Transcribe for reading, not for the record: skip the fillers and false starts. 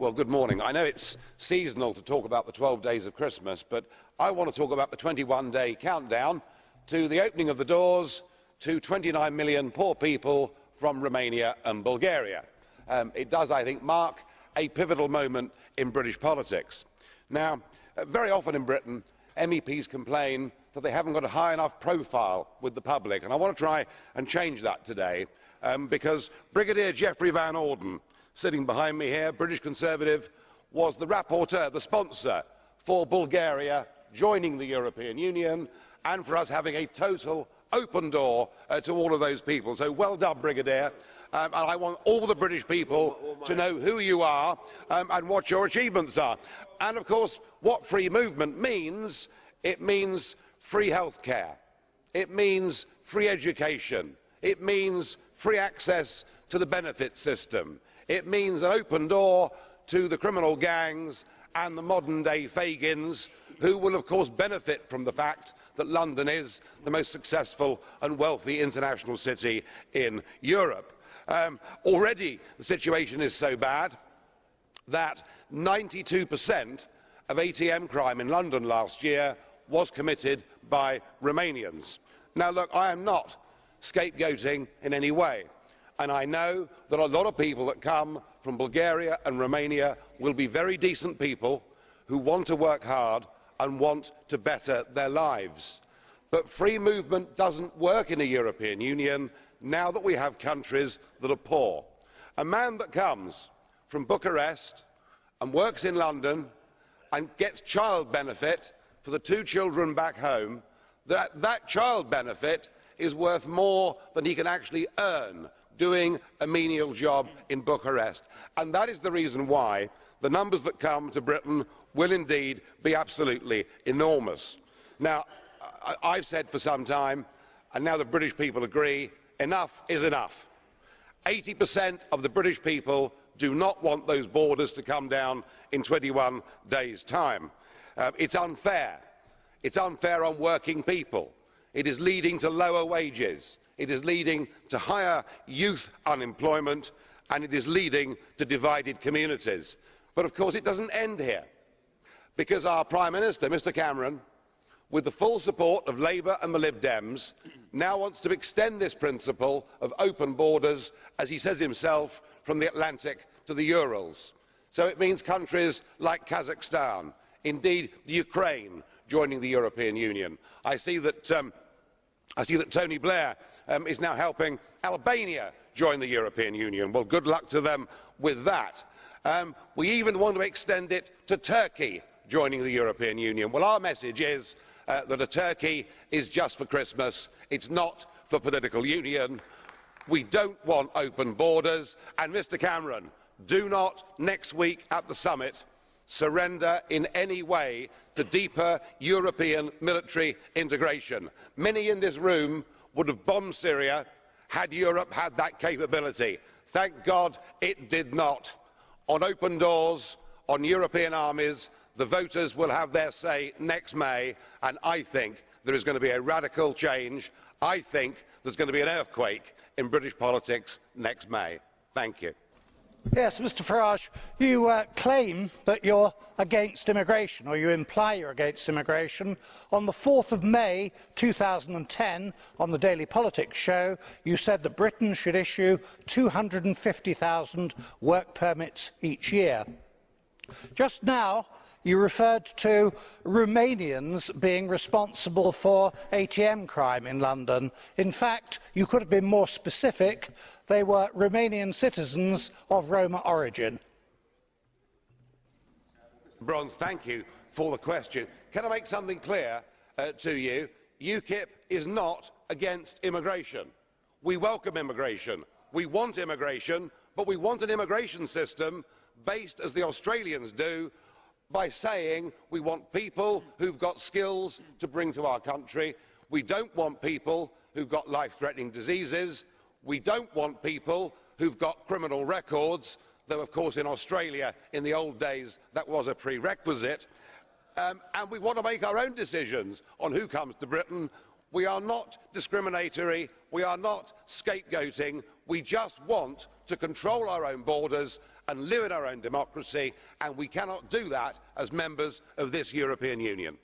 Well, good morning. I know it's seasonal to talk about the 12 days of Christmas, but I want to talk about the 21-day countdown to the opening of the doors to 29 million poor people from Romania and Bulgaria. It does, I think, mark a pivotal moment in British politics. Now, very often in Britain, MEPs complain that they haven't got a high enough profile with the public, and I want to try and change that today, because Brigadier Geoffrey Van Orden, sitting behind me here, British Conservative, was the rapporteur, the sponsor for Bulgaria joining the European Union and for us having a total open door to all of those people. So well done, Brigadier. And I want all the British people to know who you are and what your achievements are. And of course, what free movement means, it means free healthcare, it means free education, it means free access to the benefit system, it means an open door to the criminal gangs and the modern-day Fagins, who will of course benefit from the fact that London is the most successful and wealthy international city in Europe. Already the situation is so bad that 92% of ATM crime in London last year was committed by Romanians. Now look, I am not scapegoating in any way, and I know that a lot of people that come from Bulgaria and Romania will be very decent people who want to work hard and want to better their lives. But free movement doesn't work in the European Union now that we have countries that are poor. A man that comes from Bucharest and works in London and gets child benefit for the 2 children back home, that child benefit is worth more than he can actually earn doing a menial job in Bucharest. And that is the reason why the numbers that come to Britain will indeed be absolutely enormous. Now, I've said for some time, and now the British people agree, enough is enough. 80% of the British people do not want those borders to come down in 21 days' time. It's unfair. It's unfair on working people. It is leading to lower wages. It is leading to higher youth unemployment, and it is leading to divided communities. But of course it doesn't end here, because our Prime Minister, Mr Cameron, with the full support of Labour and the Lib Dems, now wants to extend this principle of open borders, as he says himself, from the Atlantic to the Urals. So it means countries like Kazakhstan, indeed the Ukraine, joining the European Union. I see that Tony Blair is now helping Albania join the European Union. Well, good luck to them with that. We even want to extend it to Turkey joining the European Union. Well, our message is that a Turkey is just for Christmas. It's not for political union. We don't want open borders. And Mr Cameron, do not next week at the summit surrender in any way to deeper European military integration. Many in this room would have bombed Syria had Europe had that capability. Thank God it did not. On open doors, on European armies, the voters will have their say next May, and I think there is going to be a radical change. I think there's going to be an earthquake in British politics next May. Thank you. Yes, Mr Farage, you claim that you're against immigration, or you imply you're against immigration. On the 4th of May 2010, on the Daily Politics show, you said that Britain should issue 250,000 work permits each year. Just now, you referred to Romanians being responsible for ATM crime in London. In fact, you could have been more specific. They were Romanian citizens of Roma origin. Bronze, thank you for the question. Can I make something clear to you? UKIP is not against immigration. We welcome immigration. We want immigration, but we want an immigration system based, as the Australians do, by saying we want people who've got skills to bring to our country. We don't want people who've got life-threatening diseases. We don't want people who've got criminal records, though of course in Australia in the old days that was a prerequisite. And we want to make our own decisions on who comes to Britain. We are not discriminatory, we are not scapegoating, we just want to control our own borders and live in our own democracy, and we cannot do that as members of this European Union.